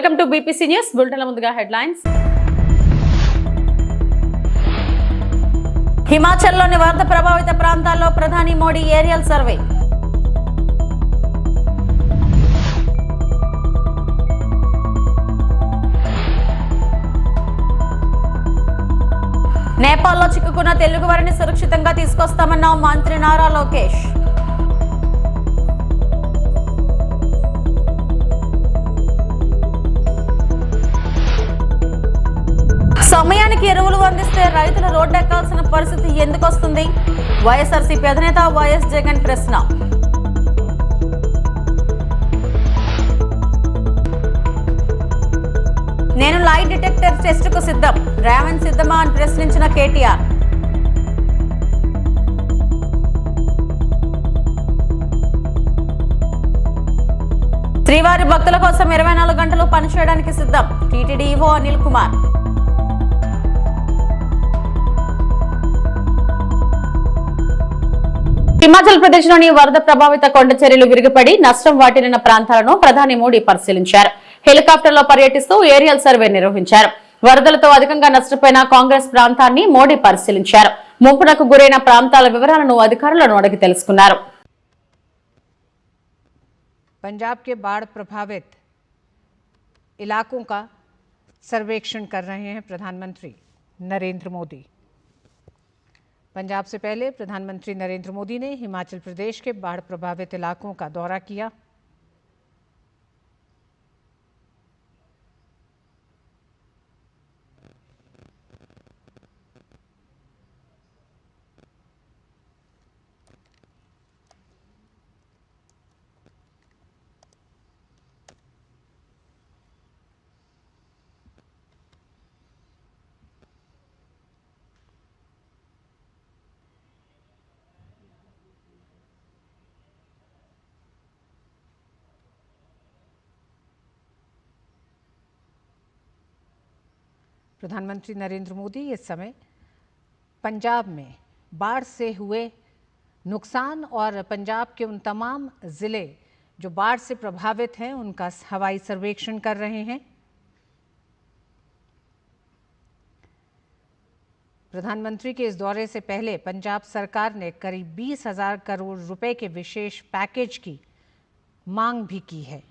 Welcome to BPC news బులెటిన్ల ముందుగా headlines. హిమాచల్లోని వరద ప్రభావిత ప్రాంతాల్లో ప్రధాని మోడీ ఏరియల్ సర్వే. నేపాల్లో చిక్కుకున్న తెలుగు వారిని సురక్షితంగా తీసుకొస్తామన్న మంత్రి నారా లోకేష్. సమయానికి ఎరువులు అందిస్తే రైతులు రోడ్డెక్కాల్సిన పరిస్థితి ఎందుకు వస్తుంది? వైఎస్ఆర్సీపీ అధినేత వైఎస్ జగన్ ప్రశ్న. నేను లై డిటెక్టర్ టెస్టుకు సిద్ధం, రేవంత్ సిద్ధమా అని ప్రశ్నించిన కేటీఆర్. శ్రీవారి భక్తుల కోసం 24 గంటలు పనిచేయడానికి సిద్ధం, టీటీడీ ఈవో అనిల్ కుమార్. హిమాచల్ ప్రదేశ్ లోని వరద ప్రభావిత కొండ చర్యలు విరిగిపడి నష్టం వాటిల్లిన ప్రాంతాలను ప్రధాని మోడీ పరిశీలించారు. హెలికాప్టర్లో పర్యటిస్తూ ఏరియల్ సర్వే నిర్వహించారు. వరదలతో అధికంగా నష్టపోయిన కాంగ్రెస్ ప్రాంతాన్ని మోడీ పరిశీలించారు. ముంపునకు గురైన ప్రాంతాల వివరాలను అధికారులను అడిగి తెలుసుకున్నారు. पंजाब के बाढ़ प्रभावित इलाकों का सर्वेक्षण कर रहे हैं प्रधानमंत्री नरेंद्र मोदी. पंजाब से पहले प्रधानमंत्री नरेंद्र मोदी ने हिमाचल प्रदेश के बाढ़ प्रभावित इलाकों का दौरा किया. प्रधानमंत्री नरेंद्र मोदी इस समय पंजाब में बाढ़ से हुए नुकसान और पंजाब के उन तमाम ज़िले जो बाढ़ से प्रभावित हैं उनका हवाई सर्वेक्षण कर रहे हैं. प्रधानमंत्री के इस दौरे से पहले पंजाब सरकार ने करीब 20,000 करोड़ रुपए के विशेष पैकेज की मांग भी की है.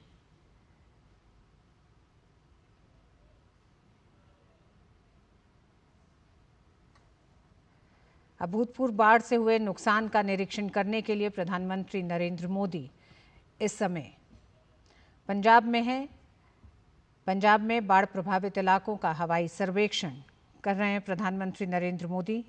अभूतपूर्व बाढ़ से हुए नुकसान का निरीक्षण करने के लिए प्रधानमंत्री नरेंद्र मोदी इस समय पंजाब में हैं. पंजाब में बाढ़ प्रभावित इलाकों का हवाई सर्वेक्षण कर रहे हैं प्रधानमंत्री नरेंद्र मोदी.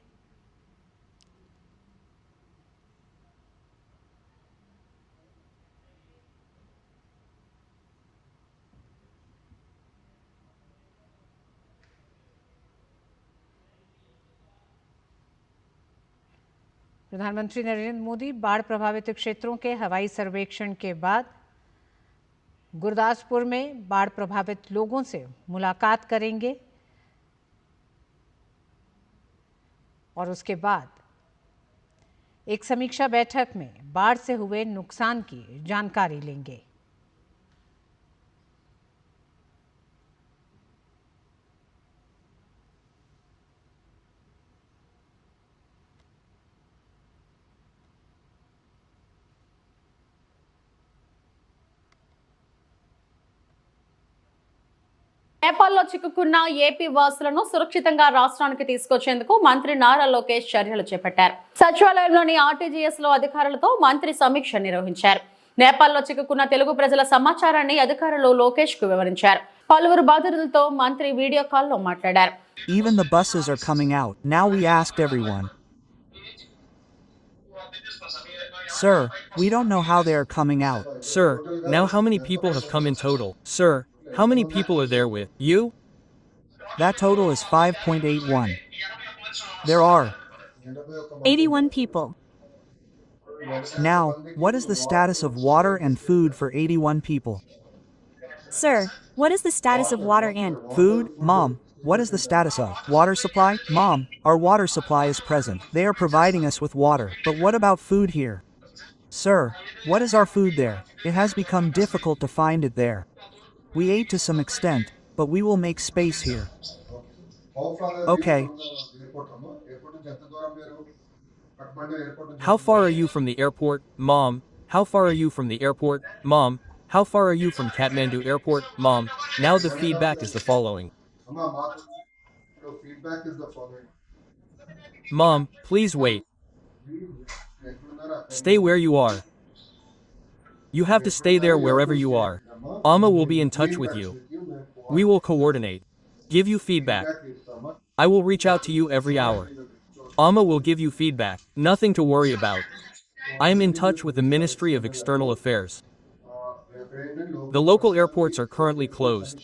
प्रधानमंत्री नरेंद्र मोदी बाढ़ प्रभावित क्षेत्रों के हवाई सर्वेक्षण के बाद गुरदासपुर में बाढ़ प्रभावित लोगों से मुलाकात करेंगे और उसके बाद एक समीक्षा बैठक में बाढ़ से हुए नुकसान की जानकारी लेंगे. నేపాల్లో చిక్కుకున్న ఏపీ వాసులను సురక్షితంగా రాష్ట్రానికి తీసుకొచ్చేందుకు మంత్రి నారా లోకేష్ చర్యలు చేపట్టారు. సచివాలయంలోని ఆర్టీజీఎస్ లో అధికారులతో మంత్రి సమీక్ష నిర్వహించారు. నేపాల్లో చిక్కుకున్న తెలుగు ప్రజల సమాచారాన్ని అధికారులు లోకేష్ కు వివరించారు. పలువురు బాధితులతో మంత్రి వీడియో కాల్లో మాట్లాడారు. Even the buses are coming out. Now we asked everyone. Sir, we don't know how they are coming out. Sir, now how many people have come in total? Sir, how many people are there with you? That total is 5.81. There are 81 people. Now, what is the status of water and food for 81 people? Sir, what is the status of water and Food? Mom, what is the status of water supply? Mom, our water supply is present. They are providing us with water. But what about food here? Sir, what is our food there? It has become difficult to find it there. We ate to some extent, but we will make space here. Okay. How far are you from the airport, Mom? How far are you from the airport, Mom? How far are you from Kathmandu Airport, Mom? Now the feedback is the following. Mom, please wait. Stay where you are. You have to stay there wherever you are. Amma will be in touch with you. We will coordinate. Give you feedback. I will reach out to you every hour. Amma will give you feedback. Nothing to worry about. I am in touch with the Ministry of External Affairs. The local airports are currently closed.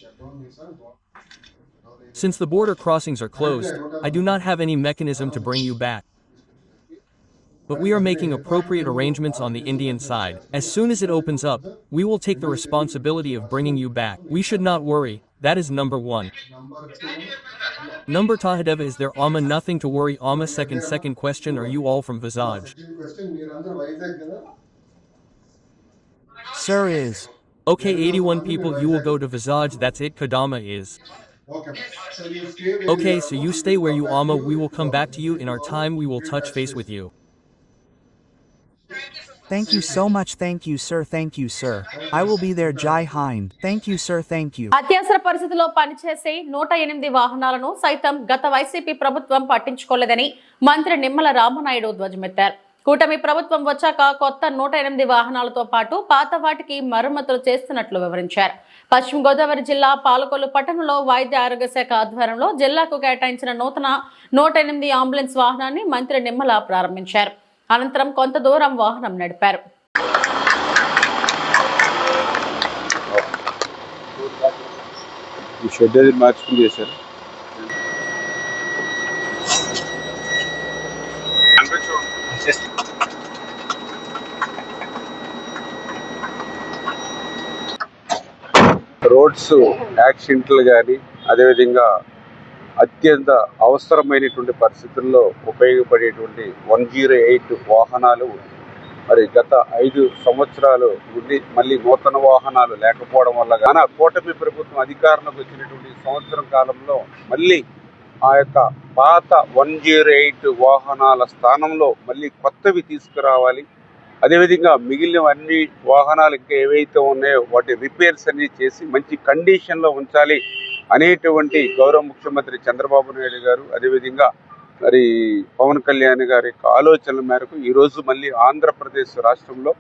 Since the border crossings are closed, I do not have any mechanism to bring you back. But we are making appropriate arrangements on the Indian side. As soon as it opens up, we will take the responsibility of bringing you back. We should not worry. That is number one. Number Tahadeva, is there Amma? Nothing to worry. Amma. Second question, are you all from Visage? Sir is. Okay, 81 people, you will go to Visage. That's it. Kadama is. Okay, so you stay where you Amma. We will come back to you in our time. We will touch face with you. Thank you so much. Thank you, sir. Thank you, sir. I will be there. Jai Hind. Thank you, sir. Thank you. అత్యవసర పరిస్థితిలో పనిచేసే 108 వాహనాలను సైతం గత YCP ప్రభుత్వం పట్టించుకోలేదని మంత్రి నిమ్మల రామనాయుడు ధ్వజమెత్తారు. కూటమి ప్రభుత్వం వచ్చాక కొత్త 108 వాహనాలతో పాటు పాత వాటికి మరమ్మతులు చేస్తున్నట్లు వివరించారు. పశ్చిమ గోదావరి జిల్లా పాలకొల్లు పట్టణంలో వైద్య ఆరోగ్య శాఖ ఆధ్వర్యంలో జిల్లాకు కేటాయించిన నూతన 108 అంబులెన్స్ వాహనాన్ని మంత్రి నిమ్మల ప్రారంభించారు. అనంతరం కొంత దూరం వాహనం నడిపారు. ఈ షెడ్ అది మార్చుకుని చేశారు. రోడ్స్ యాక్సిడెంట్లు కానీ అదేవిధంగా అత్యంత అవసరమైనటువంటి పరిస్థితుల్లో ఉపయోగపడేటువంటి 108 వాహనాలు మరి గత 5 సంవత్సరాలు ఉండి మళ్ళీ నూతన వాహనాలు లేకపోవడం వల్ల కానీ కూటమి ప్రభుత్వం అధికారంలోకి వచ్చినటువంటి సంవత్సరం కాలంలో మళ్ళీ ఆ యొక్క పాత 108 వాహనాల స్థానంలో మళ్ళీ కొత్తవి తీసుకురావాలి. అదేవిధంగా మిగిలిన అన్ని వాహనాలు ఇంకా ఏవైతే ఉన్నాయో వాటి రిపేర్స్ అన్ని చేసి మంచి కండిషన్లో ఉంచాలి అనేటువంటి గౌరవ ముఖ్యమంత్రి చంద్రబాబు నాయుడు గారు అదేవిధంగా మరి పవన్ కళ్యాణ్ గారి యొక్క ఆలోచనల మేరకు ఈరోజు మళ్ళీ ఆంధ్రప్రదేశ్ రాష్ట్రంలో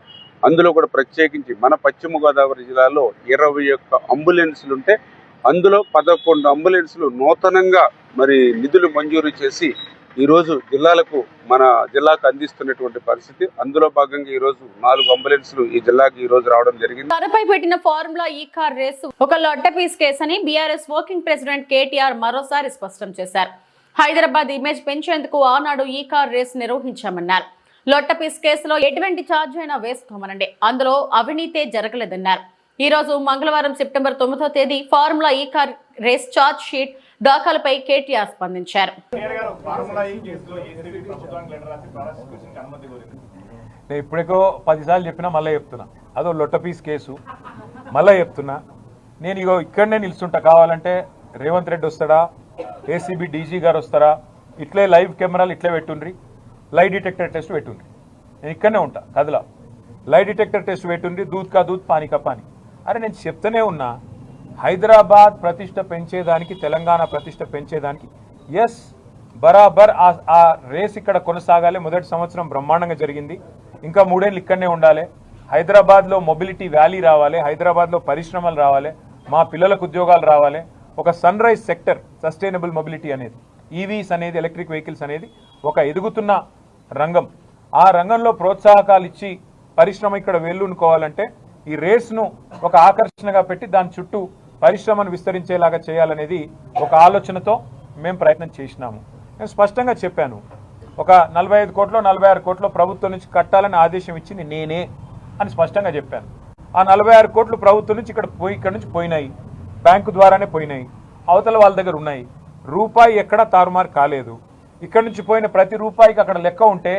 అందులో కూడా ప్రత్యేకించి మన పశ్చిమ గోదావరి జిల్లాలో 21 అంబులెన్సులు ఉంటే అందులో 11 అంబులెన్సులు నూతనంగా మరి నిధులు మంజూరు చేసి ఈరోజు మన జిల్లాకు అందిస్తున్నటువంటి పరిస్థితి. అందులో భాగంగా ఈరోజు 4 అంబులెన్సులు ఈ జిల్లాకు ఈ రోజు రావడం జరిగింది. తెరపై పెట్టిన ఫార్ములా ఈ కార్ రేసు ఒక లొట్ట పీస్ కేసు అని బీఆర్ఎస్ వర్కింగ్ ప్రెసిడెంట్ కేటీఆర్ మరోసారి స్పష్టం చేశారు. హైదరాబాద్ ఇమేజ్ పెంచేందుకు ఆనాడు ఈ కార్ రేసు నిర్వహించామన్నారు. లొట్ట పీస్ కేసులో ఎటువంటి ఛార్జ్ అయినా వేసుకోమనండి, అందులో అవినీతే జరగలేదన్నారు. ఈ రోజు మంగళవారం సెప్టెంబర్ 9వ తేదీ formula E car race charge sheet దాఖలుపై కేటీఆర్ స్పందించారు. నేను ఇప్పటికో 10 సార్లు చెప్పినా మళ్ళీ చెప్తున్నా, అదో లొట్ట పీస్ కేసు మళ్ళీ చెప్తున్నా. నేను ఇక్కడనే నిలుస్తుంటా, కావాలంటే రేవంత్ రెడ్డి వస్తాడా, ఏసీబీ డీజీ గారు వస్తారా, ఇట్లే లైవ్ కెమెరాలు ఇట్లే పెట్టుండ్రి, లై డిటెక్టర్ టెస్ట్ పెట్టుండ్రి, నేను ఇక్కడనే ఉంటా కదలా. లై డిటెక్టర్ టెస్ట్ పెట్టుండ్రి, దూద్ కా దూద్ పానీ కా పానీ. అరే నేను చెప్తూనే ఉన్నా, హైదరాబాద్ ప్రతిష్ట పెంచేదానికి తెలంగాణ ప్రతిష్ట పెంచేదానికి ఎస్ బరాబర్ ఆ రేస్ ఇక్కడ కొనసాగాలి. మొదటి సంవత్సరం బ్రహ్మాండంగా జరిగింది, ఇంకా 3 ఏళ్ళు ఇక్కడనే ఉండాలి. హైదరాబాద్లో మొబిలిటీ వ్యాలీ రావాలి, హైదరాబాద్లో పరిశ్రమలు రావాలి, మా పిల్లలకు ఉద్యోగాలు రావాలి. ఒక sunrise sector sustainable mobility అనేది, ఈవీస్ అనేది, ఎలక్ట్రిక్ వెహికల్స్ అనేది ఒక ఎదుగుతున్న రంగం. ఆ రంగంలో ప్రోత్సాహకాలు ఇచ్చి పరిశ్రమ ఇక్కడ వెల్లునుకోవాలంటే ఈ రేస్ను ఒక ఆకర్షణగా పెట్టి దాని చుట్టూ పరిశ్రమను విస్తరించేలాగా చేయాలనేది ఒక ఆలోచనతో మేము ప్రయత్నం చేసినాము. నేను స్పష్టంగా చెప్పాను, ఒక 45 కోట్లో 46 కోట్లో ప్రభుత్వం నుంచి కట్టాలని ఆదేశం ఇచ్చింది నేనే అని స్పష్టంగా చెప్పాను. ఆ 46 కోట్లు ప్రభుత్వం నుంచి ఇక్కడ నుంచి పోయినాయి, బ్యాంకు ద్వారానే పోయినాయి, అవతల వాళ్ళ దగ్గర ఉన్నాయి. రూపాయి ఎక్కడా తారుమారు కాలేదు. ఇక్కడ నుంచి పోయిన ప్రతి రూపాయికి అక్కడ లెక్క ఉంటే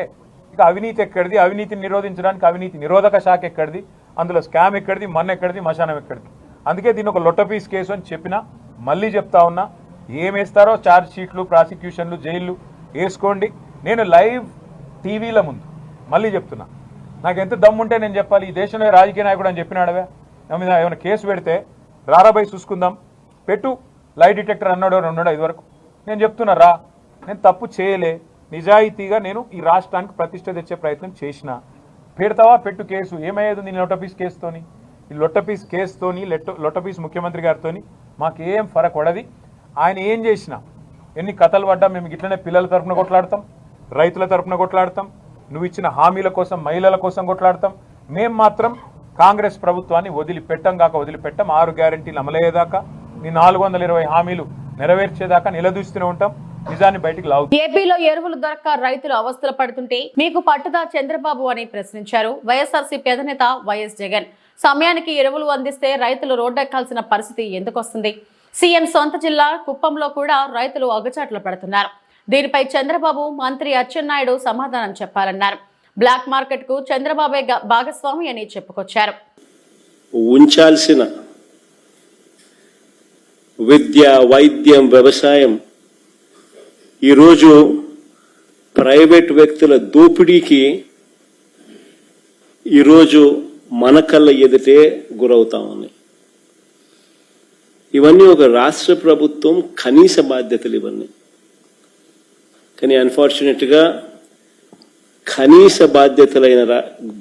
ఇక అవినీతి ఎక్కడిది, అవినీతిని నిరోధించడానికి అవినీతి నిరోధక శాఖ ఎక్కడిది, అందులో స్కామ్ ఎక్కడిది, మన్ ఎక్కడిది, మశానం ఎక్కడిది. అందుకే దీన్ని ఒక లొట్టపీస్ కేసు అని చెప్పినా, మళ్ళీ చెప్తా ఉన్నా, ఏమేస్తారో ఛార్జ్ షీట్లు, ప్రాసిక్యూషన్లు, జైళ్ళు వేసుకోండి. నేను లైవ్ టీవీల ముందు మళ్ళీ చెప్తున్నా, నాకు ఎంత దమ్ముంటే నేను చెప్పాలి, ఈ దేశంలో రాజకీయ నాయకుడు అని చెప్పినాడవే, నా మీద ఏమైనా కేసు పెడితే రారాబాయి చూసుకుందాం, పెట్టు, లై డిటెక్టర్ అన్నాడో రెండో ఇదివరకు. నేను చెప్తున్నా రా, నేను తప్పు చేయలే, నిజాయితీగా నేను ఈ రాష్ట్రానికి ప్రతిష్ట తెచ్చే ప్రయత్నం చేసిన. పెడతావా పెట్టు కేసు, ఏమయ్యేది నీ లొట్టపీస్ కేసుతోని? ఈ లొట్టపీస్ కేసుతోని, లొట్టపీస్ ముఖ్యమంత్రి గారితోని మాకేం ఫరక్ పడది. ఆయన ఏం చేసినా, ఎన్ని కథలు పడ్డా మేము ఇట్లనే పిల్లల తరపున కొట్లాడతాం, రైతుల తరపున కొట్లాడతాం, నువ్వు ఇచ్చిన హామీల కోసం, మహిళల కోసం కొట్లాడతాం. మేము మాత్రం కాంగ్రెస్ ప్రభుత్వాన్ని వదిలిపెట్టం కాక వదిలిపెట్టం. 6 గ్యారెంటీలు అమలయ్యేదాకా, నీ 420 హామీలు నెరవేర్చేదాకా నిలదూస్తూనే ఉంటాం. నిజాన్ని బయటికి లావు. ఏపీలో ఎరువులు దొరక్క రైతులు అవస్థలు పడుతుంటే మీకు పట్టుదా చంద్రబాబు అని ప్రశ్నించారు వైఎస్ఆర్సీపీ అధినేత వైఎస్ జగన్. సమయానికి ఎరువులు అందిస్తే రైతులు రోడ్డెక్కాల్సిన పరిస్థితి ఎందుకు వస్తుంది? సీఎం సొంత జిల్లా కుప్పంలో కూడా రైతులు అగచాట్లు పడుతున్నారు. దీనిపై చంద్రబాబు, మంత్రి అచ్చెన్నాయుడు సమాధానం చెప్పాలన్నారు. బ్లాక్ మార్కెట్ కు చంద్రబాబే భాగస్వామి అని చెప్పుకొచ్చారు. ఉంచాల్సిన విద్య, వైద్యం, వ్యవసాయం ఈరోజు ప్రైవేట్ వ్యక్తుల దోపిడీకి ఈరోజు మన కళ్ళ ఎదుటే గురవుతా ఉన్నాయి. ఇవన్నీ ఒక రాష్ట్ర ప్రభుత్వం కనీస బాధ్యతలు ఇవన్నీ. కానీ అన్ఫార్చునేట్గా కనీస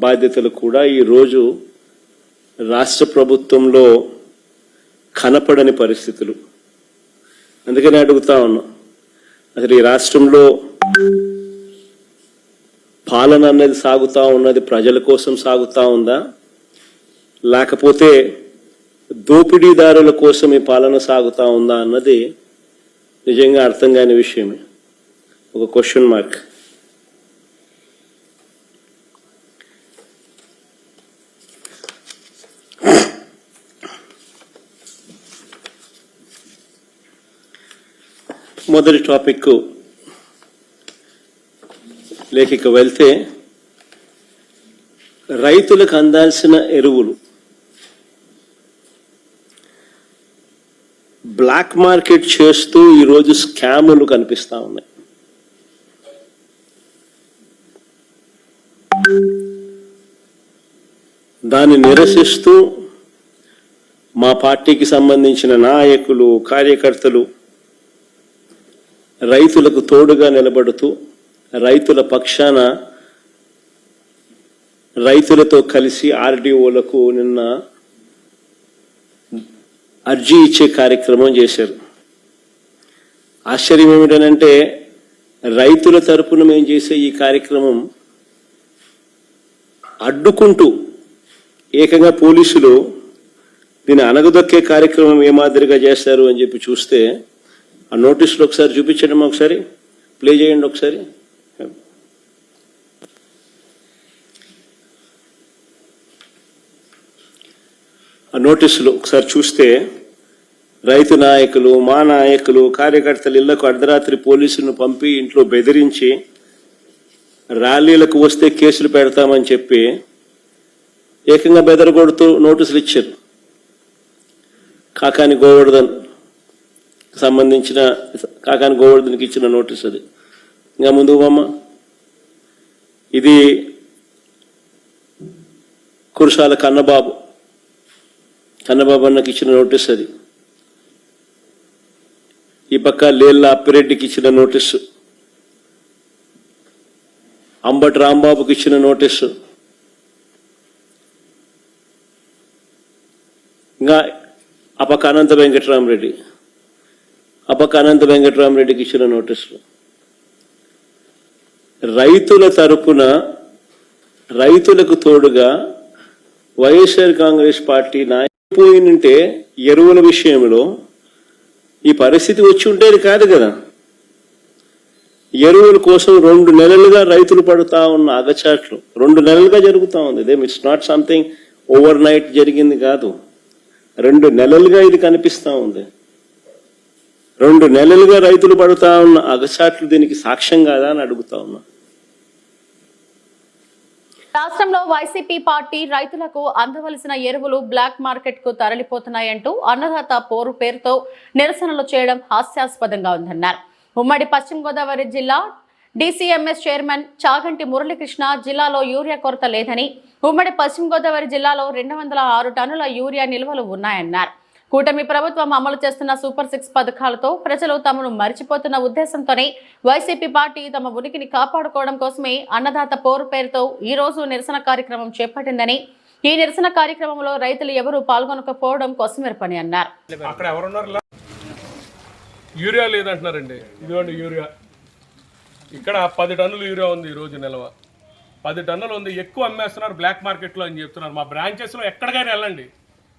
బాధ్యతలు కూడా ఈరోజు రాష్ట్ర ప్రభుత్వంలో కనపడని పరిస్థితులు. అందుకని అడుగుతా ఉన్నాం, అసలు ఈ రాష్ట్రంలో పాలన అనేది సాగుతా ఉన్నది ప్రజల కోసం సాగుతా ఉందా, లేకపోతే దోపిడీదారుల కోసం ఈ పాలన సాగుతా ఉందా అన్నది నిజంగా అర్థం కాని విషయమే. ఒక క్వశ్చన్ మార్క్. మొదటి టాపిక్ లేఖిక వెళ్తే, రైతులకు అందాల్సిన ఎరువులు బ్లాక్ మార్కెట్ చేస్తూ ఈరోజు స్కాములు కనిపిస్తా ఉన్నాయి. దాన్ని నిరసిస్తూ మా పార్టీకి సంబంధించిన నాయకులు, కార్యకర్తలు రైతులకు తోడుగా నిలబడుతూ రైతుల పక్షాన రైతులతో కలిసి ఆర్డీఓలకు నిన్న అర్జీ ఇచ్చే కార్యక్రమం చేశారు. ఆశ్చర్యం ఏమిటనంటే, రైతుల తరపున మేము చేసే ఈ కార్యక్రమం అడ్డుకుంటూ ఏకంగా పోలీసులు దీన్ని అనగదొక్కే కార్యక్రమం ఏ మాదిరిగా చేస్తారు అని చెప్పి చూస్తే, ఆ నోటీసులు ఒకసారి చూపించండి, ఒకసారి ప్లే చేయండి ఒకసారి. ఆ నోటీసులు ఒకసారి చూస్తే, రైతు నాయకులు, మా నాయకులు, కార్యకర్తలు ఇళ్లకు అర్ధరాత్రి పోలీసులను పంపి ఇంట్లో బెదిరించి ర్యాలీలకు వస్తే కేసులు పెడతామని చెప్పి ఏకంగా బెదరగొడుతూ నోటీసులు ఇచ్చారు. కాకాని గోవర్ధన్కి ఇచ్చిన నోటీస్ అది. ఇంకా ముందుకు అమ్మ, ఇది కురసాల కన్నబాబు అన్నకి ఇచ్చిన నోటీస్ అది. ఈ పక్క లేళ్ళ అప్పిరెడ్డికి ఇచ్చిన నోటీసు, అంబటి రాంబాబుకి ఇచ్చిన నోటీసు, ఇంకా ఆ పక్క అనంత వెంకటరామరెడ్డికి ఇచ్చిన నోటీసులు. రైతుల తరపున రైతులకు తోడుగా వైఎస్ఆర్ కాంగ్రెస్ పార్టీ నాయకుపోయినంటే ఎరువుల విషయంలో ఈ పరిస్థితి వచ్చి ఉండేది కాదు కదా. ఎరువుల కోసం 2 నెలలుగా రైతులు పడుతా ఉన్న అగచాట్లు 2 నెలలుగా జరుగుతూ ఉంది. It's not something over night జరిగింది కాదు. 2 నెలలుగా ఇది కనిపిస్తా ఉంది. 2 నెలలుగా రైతులు పడుతా ఉన్న అగచాట్లు దీనికి సాక్ష్యం కాదా అని అడుగుతా ఉన్నా. రాష్ట్రంలో వైసీపీ పార్టీ రైతులకు అందవలసిన ఎరువులు బ్లాక్ మార్కెట్ కు తరలిపోతున్నాయంటూ అన్నదాత పోరు పేరుతో నిరసనలు చేయడం హాస్యాస్పదంగా ఉందన్నారు. ఉమ్మడి పశ్చిమ గోదావరి జిల్లా డీసీఎంఎస్ చైర్మన్ చాగంటి మురళీకృష్ణ జిల్లాలో యూరియా కొరత లేదని, ఉమ్మడి పశ్చిమ గోదావరి జిల్లాలో 206 టన్నుల యూరియా నిల్వలు ఉన్నాయన్నారు. కూటమి ప్రభుత్వం అమలు చేస్తున్న సూపర్ 6 పథకాలతో ప్రజలు తమను మరిచిపోతున్న ఉద్దేశంతోనే వైసీపీ పార్టీ తమ ఉనికిని కాపాడుకోవడం కోసమే అన్నదాత పోరు పేరుతో ఈ రోజు నిరసన కార్యక్రమం చేపట్టిందని, ఈ నిరసన కార్యక్రమంలో రైతులు ఎవరూ పాల్గొనకపోవడం కొసమెరుపని అన్నారు. అక్కడ ఎవరున్నారు? యూరియా లేదంటున్నారండి. ఇదిగోండి యూరియా. ఇక్కడ 10 టన్నులు యూరియా ఉంది ఈరోజు నిల్వ. 10 టన్నులు ఉంది. ఎక్కువ అమ్మేస్తున్నారు బ్లాక్ మార్కెట్లో అని చెప్తున్నారు. మా బ్రాంచెస్లో ఎక్కడికైనా వెళ్ళండి,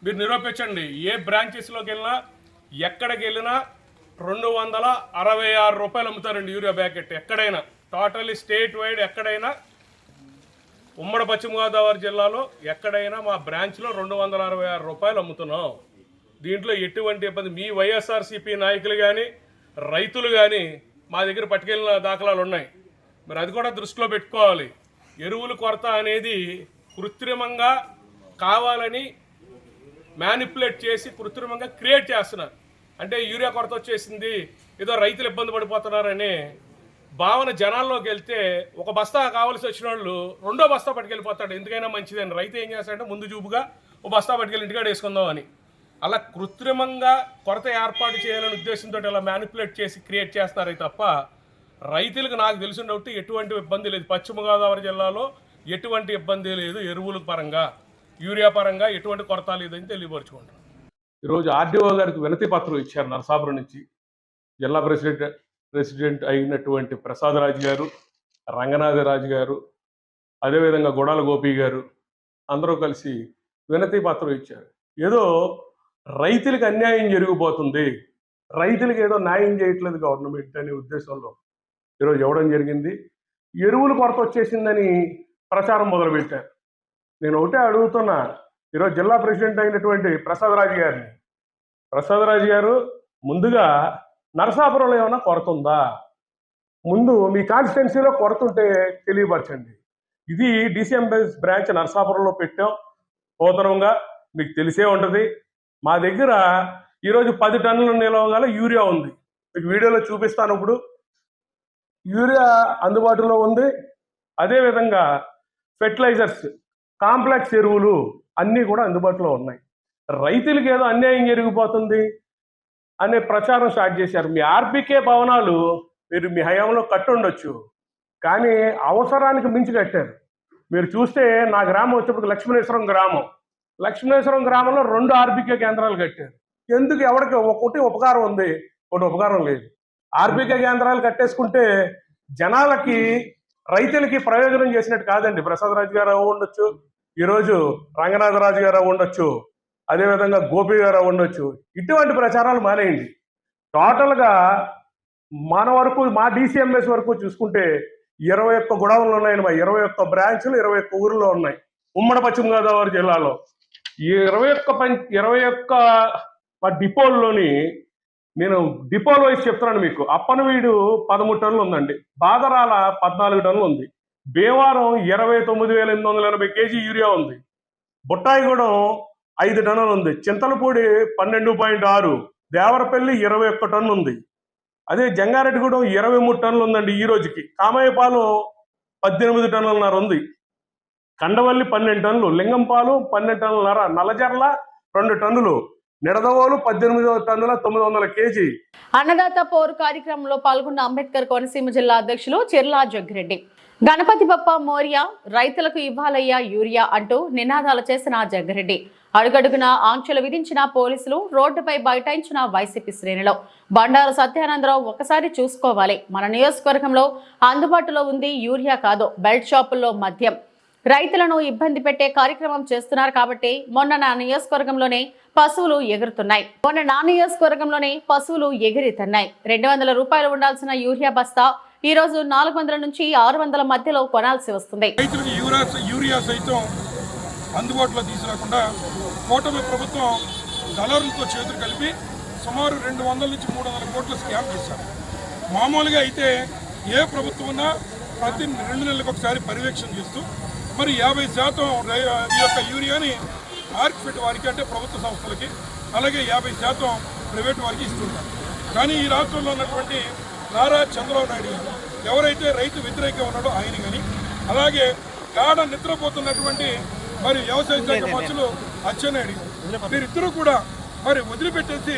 మీరు నిరూపించండి. ఏ బ్రాంచెస్లోకి వెళ్ళినా ఎక్కడికి వెళ్ళినా 266 రూపాయలు అమ్ముతారండి యూరియా ప్యాకెట్. ఎక్కడైనా టోటల్లీ స్టేట్ వైడ్ ఎక్కడైనా, ఉమ్మడి పశ్చిమ గోదావరి జిల్లాలో ఎక్కడైనా మా బ్రాంచ్లో 266 రూపాయలు అమ్ముతున్నాం. దీంట్లో ఎటువంటి ఇబ్బంది, మీ వైఎస్ఆర్సీపీ నాయకులు కానీ రైతులు కానీ మా దగ్గర పట్టుకెళ్ళిన దాఖలాలు ఉన్నాయి. మరి అది కూడా దృష్టిలో పెట్టుకోవాలి. ఎరువుల కొరత అనేది కృత్రిమంగా కావాలని మ్యానిపులేట్ చేసి కృత్రిమంగా క్రియేట్ చేస్తున్నారు. అంటే యూరియా కొరత వచ్చేసింది, ఏదో రైతులు ఇబ్బంది పడిపోతున్నారనే భావన జనాల్లోకి వెళ్తే ఒక బస్తా కావాల్సి వచ్చిన వాళ్ళు 2వ బస్తా పట్టుకెళ్ళిపోతాడు. ఎందుకైనా మంచిదని. రైతు ఏం చేస్తాడంటే ముందు చూపుగా ఒక బస్తా పట్టుకెళ్ళి ఇంటికాడ వేసుకుందాం అని, అలా కృత్రిమంగా కొరత ఏర్పాటు చేయాలనే ఉద్దేశంతో ఇలా మ్యానిపులేట్ చేసి క్రియేట్ చేస్తారే తప్ప రైతులకు నాకు తెలిసిన డౌట్ ఎటువంటి ఇబ్బంది లేదు. పశ్చిమ గోదావరి జిల్లాలో ఎటువంటి ఇబ్బంది లేదు. ఎరువుల పరంగా యూరియా పరంగా ఎటువంటి కొరత లేదని తెలియపరచుకుంటాం. ఈరోజు ఆర్డీఓ గారికి వినతి పత్రం ఇచ్చారు నరసాపురం నుంచి. జిల్లా ప్రెసిడెంట్ అయినటువంటి ప్రసాదరాజు గారు, రంగనాథరాజు గారు, అదేవిధంగా గుడాల గోపి గారు అందరూ కలిసి వినతి పత్రం ఇచ్చారు. ఏదో రైతులకు అన్యాయం జరిగిపోతుంది, రైతులకు ఏదో న్యాయం చేయట్లేదు గవర్నమెంట్ అనే ఉద్దేశంలో ఈరోజు ఇవ్వడం జరిగింది. ఎరువుల కొరత వచ్చేసిందని ప్రచారం మొదలుపెట్టారు. నేను ఒకటే అడుగుతున్నా, ఈరోజు జిల్లా ప్రెసిడెంట్ అయినటువంటి ప్రసాదరాజు గారిని, ప్రసాదరాజు గారు ముందుగా నరసాపురంలో ఏమైనా కొరత ఉందా? ముందు మీ కాన్స్టిట్యున్సీలో కొరత ఉంటే తెలియపరచండి. ఇది డీసీఎంఎస్ బ్రాంచ్ నరసాపురంలో పెట్టాం నూతనంగా, మీకు తెలిసే ఉంటుంది. మా దగ్గర ఈరోజు 10 టన్నుల నిల్వ గల యూరియా ఉంది. మీకు వీడియోలో చూపిస్తాను. ఇప్పుడు యూరియా అందుబాటులో ఉంది. అదేవిధంగా ఫెర్టిలైజర్స్, కాంప్లెక్స్ ఎరువులు అన్నీ కూడా అందుబాటులో ఉన్నాయి. రైతులకు ఏదో అన్యాయం జరిగిపోతుంది అనే ప్రచారం స్టార్ట్ చేశారు. మీ ఆర్బీకే భవనాలు మీరు మీ హయాంలో కట్టుండొచ్చు, కానీ అవసరానికి మించి కట్టారు. మీరు చూస్తే నా గ్రామం వచ్చేప్పుడు లక్ష్మీనేశ్వరం గ్రామంలో 2 ఆర్బీకే కేంద్రాలు కట్టారు. ఎందుకు? ఎవరికి ఒకటి ఉపకారం ఉంది, ఒకటి ఉపకారం లేదు. ఆర్బీకే కేంద్రాలు కట్టేసుకుంటే జనాలకి, రైతులకి ప్రయోజనం చేసినట్టు కాదండి. ప్రసాదరాజు గారు ఉండొచ్చు, ఈరోజు రంగనాథరాజు గారు ఉండొచ్చు, అదేవిధంగా గోపి గారు ఉండొచ్చు. ఇటువంటి ప్రచారాలు మానేయండి. టోటల్గా మన వరకు, మా డీసీఎంఎస్ వరకు చూసుకుంటే 21 గొడవలు ఉన్నాయని, మా 21 బ్రాంచ్లు 21 ఊర్లో ఉన్నాయి ఉమ్మడి పశ్చిమ గోదావరి జిల్లాలో. ఈ 21 మా డిపోల్లోని, నేను డిపోలో వేసి చెప్తున్నాను మీకు. అప్పనవీడు 13 టన్నులు ఉందండి, బాదరాల 14 టన్నులు ఉంది, భీమవరం 29,880 కేజీ యూరియా ఉంది, బుట్టాయిగూడెం 5 టన్నులు ఉంది, చింతలపూడి 12.6, దేవరపల్లి 21 టన్ను ఉంది, అదే జంగారెడ్డిగూడెం 23 టన్నులు ఉందండి ఈ రోజుకి, కామాయపాలెం 18 టన్నులన్నర ఉంది, కండవల్లి 12 టన్నులు, లింగంపాలు 12 టన్నులన్నర, నల్లజర్ల 2 టన్నులు, నిడదవోలు 18 టన్నుల 900 కేజీ. అన్నదాత పోరు కార్యక్రమంలో పాల్గొన్న అంబేద్కర్ కోనసీమ జిల్లా అధ్యక్షులు చెర్లా జగ్గిరెడ్డి, గణపతి బప్ప మోరియా, రైతులకు ఇవ్వాలయ్యా యూరియా అంటూ నినాదాలు చేసిన జగ్గిరెడ్డి అడుగడుగున ఆంక్షలు విధించిన పోలీసులు, రోడ్డుపై బైఠాయించిన వైసీపీ శ్రేణులు. బండారు సత్యానందరావు ఒకసారి చూసుకోవాలి, మన నియోజకవర్గంలో అందుబాటులో ఉంది యూరియా కాదు, బెల్ట్ షాపుల్లో మద్యం, రైతులను ఇబ్బంది పెట్టే కార్యక్రమం చేస్తున్నారు కాబట్టి మొన్న నా నియోజకవర్గంలోనే పశువులు ఎగురుతున్నాయి 200 రూపాయలు ఉండాల్సిన యూరియా బస్తా ఈ రోజు 400 నుంచి 600 మధ్యలో కొనాల్సి వస్తుంది. రైతులకు యూరియా సైతం అందుబాటులో తీసుకురాకుండా కూటమి ప్రభుత్వం దళారులతో చేతులు కలిపి సుమారు 200 నుంచి 300 కోట్ల స్కామ్ చేశారు. మామూలుగా అయితే ఏ ప్రభుత్వం ఉన్నా ప్రతి 2 నెలలకు ఒకసారి పర్యవేక్షణ చేస్తూ మరి 50% ఈ యొక్క యూరియాని మార్కెట్ వారికి అంటే ప్రభుత్వ సంస్థలకి, అలాగే 50% ప్రైవేట్ వారికి ఇస్తుంటారు. కానీ ఈ రాష్ట్రంలో ఉన్నటువంటి నారా చంద్రబాబు నాయుడు గారు ఎవరైతే రైతు వ్యతిరేకంగా ఉన్నాడో ఆయన కానీ, అలాగే గాఢ నిద్రపోతున్నటువంటి మరి వ్యవసాయ శాఖ మంత్రులు అచ్చెన్నాయుడు వీరిద్దరూ కూడా మరి వదిలిపెట్టేసి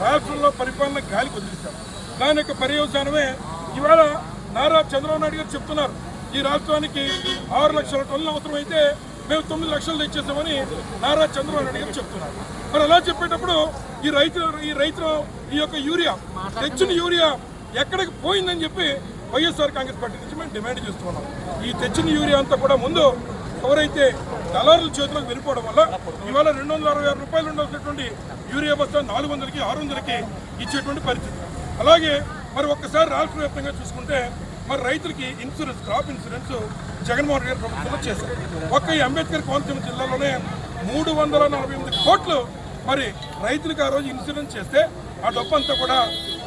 రాష్ట్రంలో పరిపాలన గాలికి వదిలేశారు. దాని యొక్క పర్యవసానమే ఇవాళ నారా చంద్రబాబు నాయుడు గారు చెప్తున్నారు, ఈ రాష్ట్రానికి 6 లక్షల టన్నులు అవసరమైతే మేము 9 లక్షలు తెచ్చేసామని నారా చంద్రబాబు నాయుడు గారు చెప్తున్నారు. మరి అలా చెప్పేటప్పుడు ఈ రైతులు ఈ యొక్క యూరియా తెచ్చిన యూరియా ఎక్కడికి పోయిందని చెప్పి వైఎస్ఆర్ కాంగ్రెస్ పార్టీ నుంచి మేము డిమాండ్ చేస్తున్నాం. ఈ తెచ్చిన యూరియా అంతా కూడా ముందు ఎవరైతే దళారుల చేతులకు వెళ్ళిపోవడం వల్ల ఇవాళ 266 రూపాయలు ఉండాల్సినటువంటి యూరియా బస్తా 400కి 600కి ఇచ్చేటువంటి పరిస్థితి. అలాగే మరి ఒక్కసారి రాష్ట్ర వ్యాప్తంగా చూసుకుంటే మరి రైతులకి insurance, crop insurance Jaganmohan Reddy ప్రభుత్వంలో చేశారు. ఒక్క ఈ అంబేద్కర్ కోనసీమ జిల్లాలోనే 348 కోట్లు మరి రైతులకు ఆ రోజు ఇన్సూరెన్స్ చేస్తే ఆ డబ్బు అంతా కూడా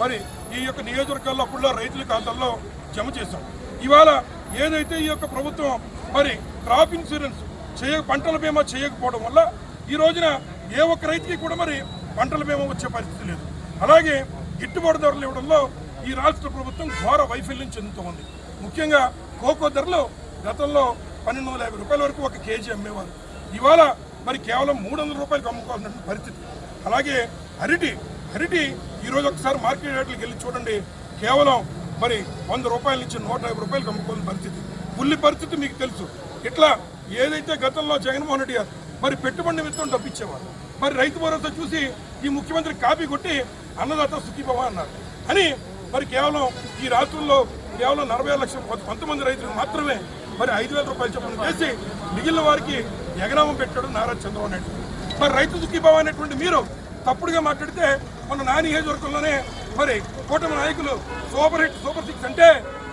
మరి ఈ యొక్క నియోజకవర్గాల్లో అప్పుడులో రైతుల ఖాతాల్లో జమ చేశాం. ఇవాళ ఏదైతే ఈ యొక్క ప్రభుత్వం మరి క్రాప్ ఇన్సూరెన్స్ పంటల బీమా చేయకపోవడం వల్ల ఈ రోజున ఏ ఒక్క రైతుకి కూడా మరి పంటల బీమా వచ్చే పరిస్థితి లేదు. అలాగే గిట్టుబాటు ధరలు ఇవ్వడంలో ఈ రాష్ట్ర ప్రభుత్వం ఘోర వైఫల్యం చెందుతోంది. ముఖ్యంగా కోకో ధరలు గతంలో 1250 రూపాయల వరకు ఒక కేజీ అమ్మేవారు, ఇవాళ మరి కేవలం 300 రూపాయలకు అమ్ముకోవాల్సిన పరిస్థితి. అలాగే అరటి ఈరోజు ఒకసారి మార్కెట్ రేట్లకు వెళ్ళి చూడండి, కేవలం మరి 100 రూపాయల నుంచి 150 రూపాయలకు అమ్ముకోవాల్సిన పరిస్థితి. ఉల్లి పరిస్థితి మీకు తెలుసు. ఇట్లా ఏదైతే గతంలో జగన్మోహన్ రెడ్డి గారు మరి పెట్టుబడి నిమిత్తం డబ్బిచ్చేవారు, మరి రైతు భరోసా చూసి ఈ ముఖ్యమంత్రి కాపీ కొట్టి అన్నదాత సుఖీభవ అన్నారు అని మరి కేవలం ఈ రాష్ట్రంలో కేవలం 40 లక్షల కొంతమంది రైతులకు మాత్రమే మరి 5,000 రూపాయలు చొప్పున చేసి మిగిలిన వారికి ఎగనామం పెట్టాడు నారా చంద్రబాబు నాయుడు. మరి రైతు సుఖీభవ అనేటువంటి మీరు తప్పుడుగా మాట్లాడితే మన నా నియోజకవర్గంలోనే మరి కూటమి నాయకులు సూపర్ 6 అంటే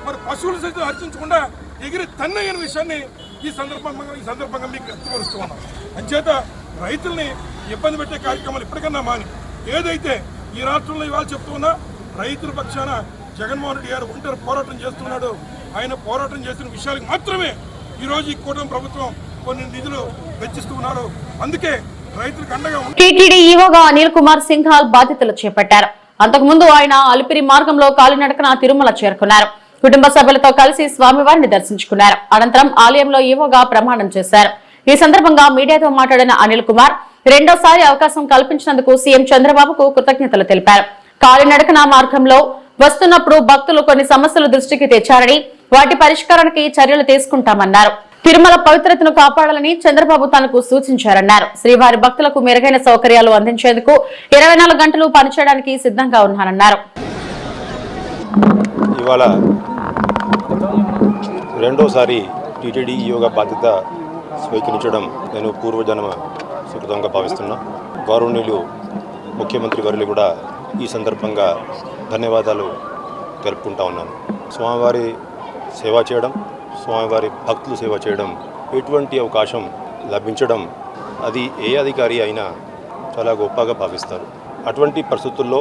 మరి పశువులు సైతం అర్చించకుండా ఎగిరి తన్నయ్యన విషయాన్ని ఈ సందర్భంగా మీకు వ్యక్తపరుస్తూ ఉన్నాం. అంచేత రైతుల్ని ఇబ్బంది పెట్టే కార్యక్రమాలు ఇప్పటికన్నా మాని ఏదైతే ఈ రాష్ట్రంలో ఇవాళ చెప్తూ ఉన్నా రైతుల పక్షాన జగన్మోహన్ రెడ్డి గారు ఒంటరి పోరాటం చేస్తున్నాడు. ఆయన పోరాటం చేసిన విషయాలకు మాత్రమే ఈరోజు ఈ కూటమి ప్రభుత్వం కొన్ని నిధులు వెచ్చిస్తూ ఉన్నారు. అందుకే రైతులకు అండగా టీటీడీ ఈవోగా అనిల్ కుమార్ సింఘాల్ బాధ్యతలు చేపట్టారు. అంతకుముందు ఆయన అలిపిరి మార్గంలో కాలినడకన తిరుమల చేరుకున్నారు. కుటుంబ సభ్యులతో కలిసి స్వామివారిని దర్శించుకున్నారు. అనంతరం ఆలయంలో ఈవోగా ప్రమాణం చేశారు. ఈ సందర్భంగా మీడియాతో మాట్లాడిన అనిల్ కుమార్ రెండోసారి అవకాశం కల్పించినందుకు సీఎం చంద్రబాబుకు కృతజ్ఞతలు తెలిపారు. కాలినడకన మార్గంలో వస్తున్నప్పుడు భక్తులు కొన్ని సమస్యలు దృష్టికి తెచ్చారని వాటి పరిష్కారానికి చర్యలు తీసుకుంటామన్నారు. తిరుమల పవిత్రతను కాపాడాలని చంద్రబాబు తనకు సూచించారన్నారు. శ్రీవారి భక్తులకు మెరుగైన సౌకర్యాలు అందించేందుకు 24 గంటలు పనిచేయడానికి సిద్ధంగా ఉన్నారన్నారు. ఇవాళ రెండోసారి టీటీడీ యోగా బాధ్యత స్వీకరించడం నేను పూర్వజన్మ సుకృతంగా భావిస్తున్నా. గౌరవనీయులు ముఖ్యమంత్రి వర్యులు కూడా ఈ సందర్భంగా ధన్యవాదాలు తెలుపుకుంటా ఉన్నాను. స్వామివారి సేవ చేయడం, స్వామివారి భక్తులు సేవ చేయడం, ఎటువంటి అవకాశం లభించడం అది ఏ అధికారి అయినా చాలా గొప్పగా భావిస్తారు. అటువంటి పరిస్థితుల్లో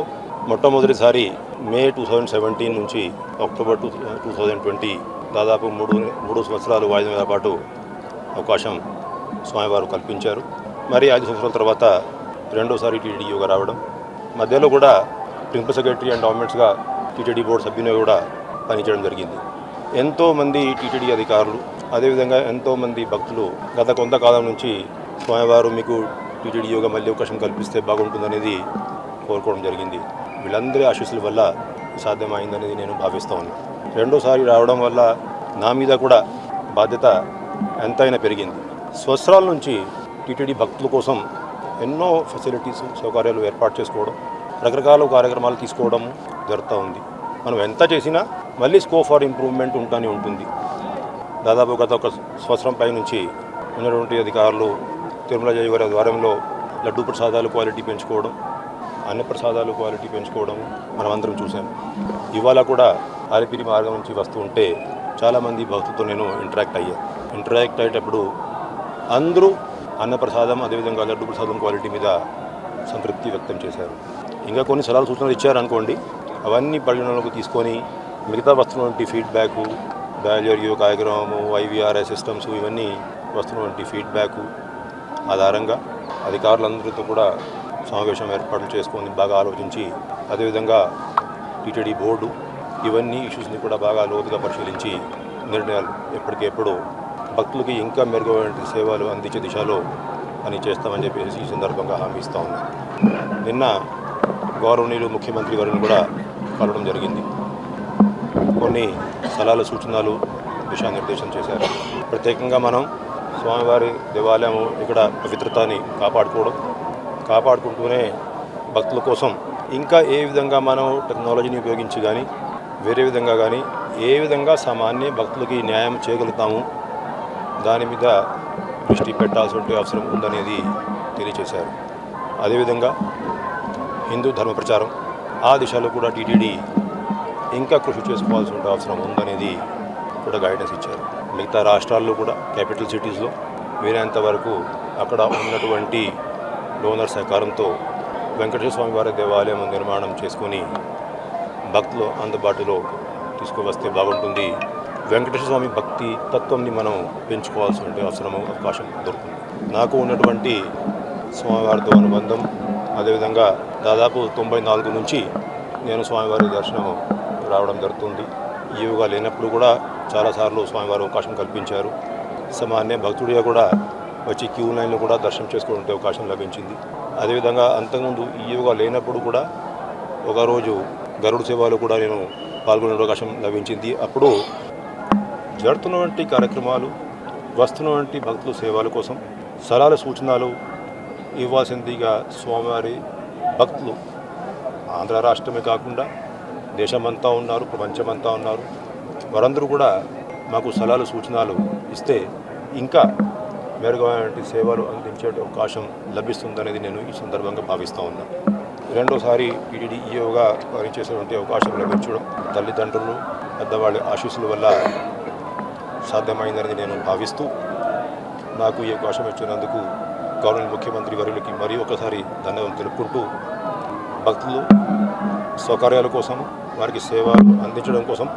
మొట్టమొదటిసారి మే 2017 నుంచి అక్టోబర్ 2020 దాదాపు మూడు సంవత్సరాలు 5 నెలల పాటు అవకాశం స్వామివారు కల్పించారు. మరి 5 సంవత్సరాల తర్వాత రెండోసారి టీటీడీ యోగా రావడం, మధ్యలో కూడా ప్రిన్సిపల్ సెక్రటరీ అండ్ గవర్నమెంట్స్గా టీటీడీ బోర్డు సభ్యునిగా కూడా పనిచేయడం జరిగింది. ఎంతోమంది టీటీడీ అధికారులు అదేవిధంగా ఎంతోమంది భక్తులు గత కొంతకాలం నుంచి స్వామివారు మీకు టీటీడీ యోగా మళ్ళీ అవకాశం కల్పిస్తే బాగుంటుందనేది కోరుకోవడం జరిగింది. వీళ్ళందరి ఆశీస్సుల వల్ల సాధ్యమైందనేది నేను భావిస్తూ ఉన్నాను. రెండోసారి రావడం వల్ల నా మీద కూడా బాధ్యత ఎంతైనా పెరిగింది. సంవత్సరాల నుంచి టీటీడీ భక్తుల కోసం ఎన్నో ఫెసిలిటీస్, సౌకర్యాలు ఏర్పాటు చేసుకోవడం, రకరకాల కార్యక్రమాలు తీసుకోవడం జరుగుతూ ఉంది. మనం ఎంత చేసినా మళ్ళీ స్కోప్ ఫర్ ఇంప్రూవ్మెంట్ ఉంటూనే ఉంటుంది. దాదాపు గత ఒక సంవత్సరం పై నుంచి ఉన్నటువంటి అధికారులు తిరుమల జయ గారి ద్వారంలో లడ్డూ ప్రసాదాలు క్వాలిటీ పెంచుకోవడం, అన్న ప్రసాదాలు క్వాలిటీ పెంచుకోవడం మనం అందరం చూసాం. ఇవాళ కూడా అలిపిరి మార్గం నుంచి వస్తూ ఉంటే చాలామంది భక్తులతో నేను ఇంటరాక్ట్ అయ్యేటప్పుడు అందరూ అన్నప్రసాదం అదేవిధంగా లడ్డు ప్రసాదం క్వాలిటీ మీద సంతృప్తి వ్యక్తం చేశారు. ఇంకా కొన్ని సలహాలు సూచనలు ఇచ్చారనుకోండి, అవన్నీ పరిగణలోకి తీసుకొని మిగతా వస్తున్నటువంటి ఫీడ్బ్యాకు, బ్యారియర్ కార్యక్రమము, IVRS సిస్టమ్స్ ఇవన్నీ వస్తున్నటువంటి ఫీడ్బ్యాక్ ఆధారంగా అధికారులందరితో కూడా సమావేశం ఏర్పాట్లు చేసుకొని బాగా ఆలోచించి అదేవిధంగా టీటీడీ బోర్డు ఇవన్నీ ఇష్యూస్ని కూడా బాగా లోతుగా పరిశీలించి నిర్ణయాలు ఎప్పటికెప్పుడు భక్తులకి ఇంకా మెరుగైన సేవలు అందించే దిశలో అని చేస్తామని చెప్పేసి ఈ సందర్భంగా హామీ ఇస్తూ ఉన్నాం. నిన్న గౌరవనీయులు ముఖ్యమంత్రి గారిని కూడా కలవడం జరిగింది. కొన్ని సలహాలు సూచనలు దిశానిర్దేశం చేశారు. ప్రత్యేకంగా మనం స్వామివారి దేవాలయం ఇక్కడ పవిత్రతని కాపాడుకుంటూనే భక్తుల కోసం ఇంకా ఏ విధంగా మనం టెక్నాలజీని ఉపయోగించి కానీ వేరే విధంగా కానీ ఏ విధంగా సామాన్య భక్తులకి న్యాయం చేయగలుగుతాము దాని మీద దృష్టి పెట్టాల్సిన అవసరం ఉందనేది తెలియచేశారు. అదేవిధంగా హిందూ ధర్మ ప్రచారం ఆ దిశలో కూడా టీటీడీ ఇంకా కృషి చేసుకోవాల్సిన అవసరం ఉందనేది కూడా గైడెన్స్ ఇచ్చారు. మిగతా రాష్ట్రాల్లో కూడా క్యాపిటల్ సిటీస్లో వీలైనంత వరకు అక్కడ ఉన్నటువంటి డోనర్ సహకారంతో వెంకటేశ్వర స్వామి వారి దేవాలయం నిర్మాణం చేసుకొని భక్తులు అందుబాటులో తీసుకువస్తే బాగుంటుంది. వెంకటేశ్వర స్వామి భక్తి తత్వంని మనం పెంచుకోవాల్సిన అవకాశం దొరుకుతుంది. నాకు ఉన్నటువంటి స్వామివారితో అనుబంధం అదేవిధంగా దాదాపు 94 నుంచి నేను స్వామివారి దర్శనం రావడం జరుగుతుంది. ఈవుగా లేనప్పుడు కూడా చాలాసార్లు స్వామివారు అవకాశం కల్పించారు. సామాన్య భక్తుడిగా కూడా వచ్చి క్యూ లైన్లో కూడా దర్శనం చేసుకునే అవకాశం లభించింది. అదేవిధంగా అంతకుముందు ఈవుగా లేనప్పుడు కూడా ఒకరోజు గరుడు సేవలో కూడా నేను పాల్గొనే అవకాశం లభించింది. అప్పుడు జరుగుతున్నటువంటి కార్యక్రమాలు వస్తున్నటువంటి భక్తుల సేవల కోసం సలహాలు సూచనలు ఇవ్వాల్సిందిగా స్వామివారి భక్తులు ఆంధ్ర రాష్ట్రమే కాకుండా దేశమంతా ఉన్నారు, ప్రపంచమంతా ఉన్నారు. వారందరూ కూడా మాకు సలహాలు సూచనలు ఇస్తే ఇంకా మెరుగైన సేవలు అందించే అవకాశం లభిస్తుందనేది నేను ఈ సందర్భంగా భావిస్తూ ఉన్నాను. రెండోసారి టీటీడీ ఈఓగా పనిచేసేటువంటి అవకాశం లభించడం తల్లిదండ్రులు పెద్దవాళ్ళ ఆశీస్సుల వల్ల సాధ్యమైందని నేను భావిస్తూ నాకు ఈ అవకాశం ఇచ్చినందుకు గౌరవ ముఖ్యమంత్రి వర్యులకి మరీ ఒకసారి ధన్యవాదాలు తెలుపుకుంటూ భక్తులు సౌకర్యాల కోసం వారికి సేవలు అందించడం కోసం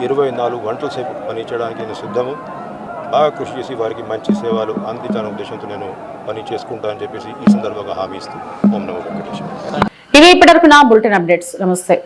24 గంటల సేపు పనిచేయడానికి నేను సిద్ధము. బాగా కృషి చేసి వారికి మంచి సేవలు అందించాలనే ఉద్దేశంతో నేను పని చేసుకుంటానని చెప్పేసి ఈ సందర్భంగా హామీ ఇస్తూ ఓం నమో వెంకటేశ్వర. ఇవి ఇప్పటివరకు నా బులెటిన్ అప్డేట్స్. నమస్తే.